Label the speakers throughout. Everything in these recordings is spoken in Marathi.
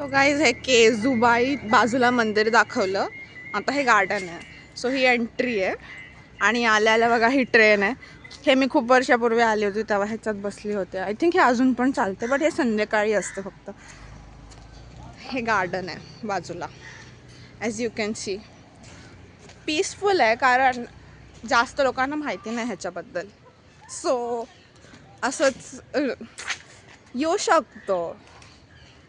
Speaker 1: सो गाईज हे केजुबाई बाजूला मंदिर दाखवलं. आता हे गार्डन आहे. सो ही एंट्री आहे आणि आल्याला बघा ही ट्रेन आहे. हे मी खूप वर्षापूर्वी आली होती तेव्हा ह्याच्यात बसली होते. आय थिंक हे अजून पण चालते बट हे संध्याकाळी असते फक्त. हे गार्डन आहे बाजूला. As you can see peaceful आहे कारण जास्त लोकांना माहिती नाही ह्याच्याबद्दल. सो असंच येऊ शकतो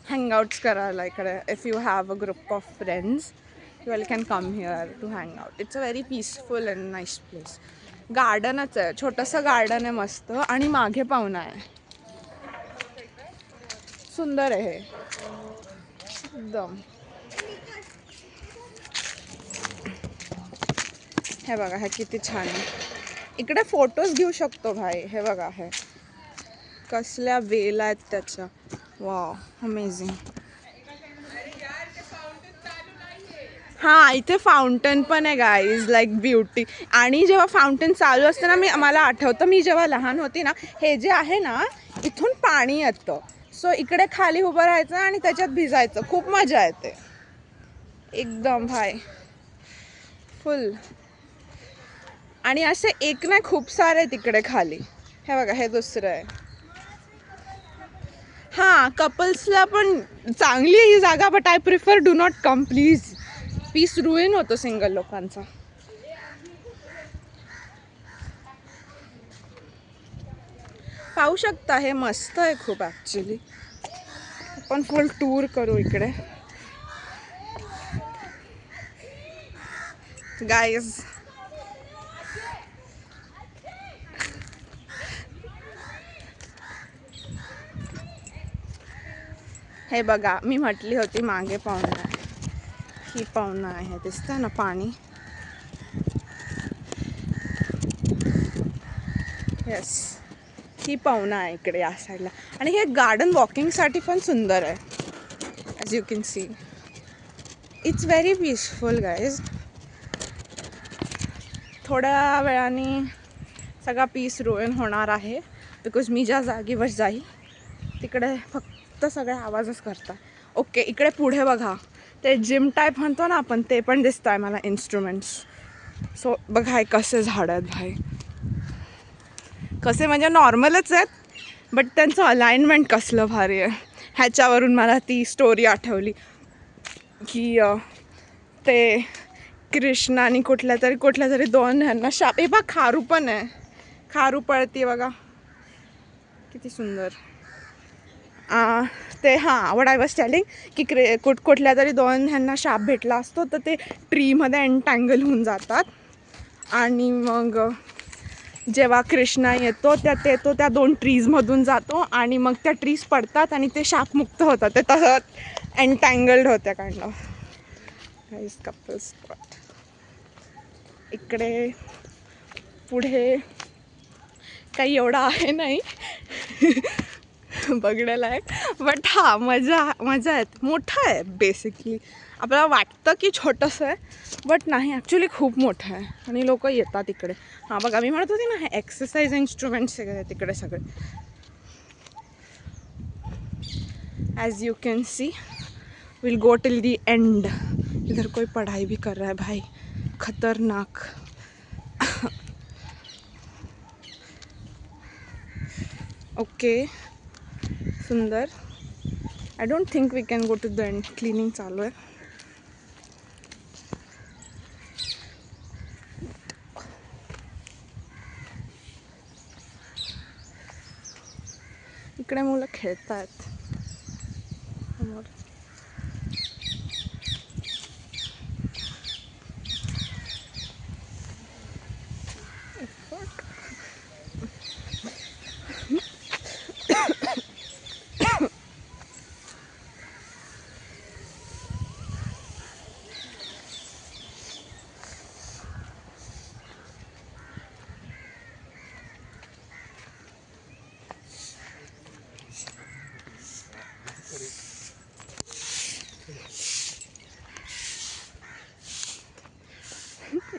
Speaker 1: हँगआउट्स करायला इकडे. If you have a group of friends you all can come here to hang out. It's a very peaceful and nice place. गार्डनच आहे, छोटंसं गार्डन आहे मस्त आणि मागे पाहुणा आहे. सुंदर आहे हे एकदम. हे बघा हे किती छान आहे. इकडे फोटोज घेऊ शकतो भाई. हे बघा हे कसल्या वेल आहेत त्याच्या. Wow amazing. हां इथे फाउंटन पण आहे गाईज लाईक ब्युटी. आणि जेव्हा फाउंटन चालू असतं ना मला आठवतं मी जेव्हा लहान होती ना हे जे आहे ना इथून पाणी येतं. सो इकडे खाली उभं राहायचं आणि त्याच्यात भिजायचं. खूप मजा येते एकदम भाई फुल. आणि असे एक नाही खूप सारे तिकडे खाली. हे बघा हे दुसरं आहे. हां कपल्सला पण चांगली आहे ही जागा but I prefer do not come please. Peace ruin होतो सिंगल लोकांचा. पाहू शकता हे मस्त आहे खूप ॲक्च्युली. आपण फुल टूर करू इकडे गाईज. हे बघा मी म्हटली होती मागे पाहुणा आहे. ही पाहुणा आहे दिसतं ना पाणी. येस ही पाहुणा आहे इकडे या साईडला. आणि हे गार्डन वॉकिंगसाठी पण सुंदर आहे. As you can see it's very peaceful guys. थोड्या वेळाने सगळा पीस रुईन होणार आहे बिकॉज मी ज्या जागेवर जाईल तिकडे फक्त सगळे आवाजच करतात. ओके इकडे पुढे बघा ते जिम टाईप म्हणतो ना आपण ते पण दिसतं आहे मला इन्स्ट्रुमेंट्स. सो बघा हे कसे झाडं आहेत भाई. कसे म्हणजे नॉर्मलच आहेत बट त्यांचं अलाइनमेंट कसलं भारी आहे. ह्याच्यावरून मला ती स्टोरी आठवली की ते कृष्णाने कुठल्या तरी दोन ह्यांना शाप. हे बघा खारू पण आहे. खारू पळती बघा किती सुंदर. ते हां वॉट आय वॉज टेलिंग की कुठल्या तरी दोन ह्यांना शाप भेटला असतो तर ते ट्रीमध्ये एंटँगल होऊन जातात. आणि मग जेव्हा कृष्णा येतो त्या दोन ट्रीजमधून जातो आणि मग त्या ट्रीज पडतात आणि ते शापमुक्त होतात. ते तसं एंटँगल्ड होत्या kind of. Guys couple spot. इकडे पुढे काही एवढं आहे नाही बघण्याला आहे बट हां मजा आहे. मोठं आहे बेसिकली. आपल्याला वाटतं की छोटंसं आहे बट नाही ॲक्च्युली खूप मोठं आहे आणि लोक येतात इकडे. हां बघा मी म्हणत होती ना हे एक्सरसाइज इंस्ट्रुमेंट्स सगळे तिकडे सगळे. As you can see will go till the end. इधर कोई पढ़ाई भी कर रहा है भाई खतरनाक. ओके सुंदर. I don't think we can go to the end. Cleaning चालू आहे. इकडे मुलं खेळत आहेत समोर.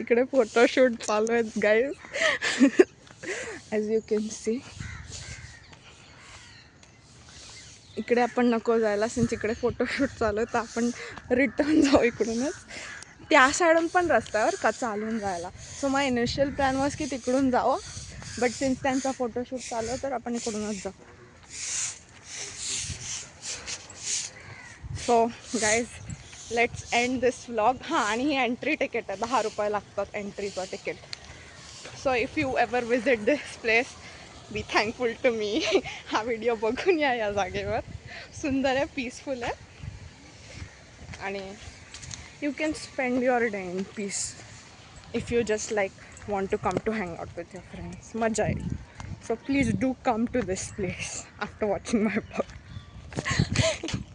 Speaker 1: इकडे फोटोशूट चालू आहेत guys as you can see. इकडे इकडे आपण नको जायला, सिन्स इकडे फोटोशूट चालू आहे, तर आपण रिटर्न जाऊ इकडूनच. त्या साईडून पण रस्त्यावर का चालून जायला. So my initial plan was की तिकडून जावं, बट सिन्स त्यांचा फोटोशूट चालू आहे तर आपण इकडूनच जाऊ. So guys, let's end this vlog. हां, आणि ही एंट्री तिकीट आहे, 10 रुपये लागतात एंट्रीचं ticket. So if you ever visit this place, be thankful to me. हा व्हिडिओ बघून या जागेवर. सुंदर आहे, पीसफुल आहे, आणि you can spend your day in peace if you just like want to come to hang out with your friends. मजा येईल. So please do come to this place after watching my blog.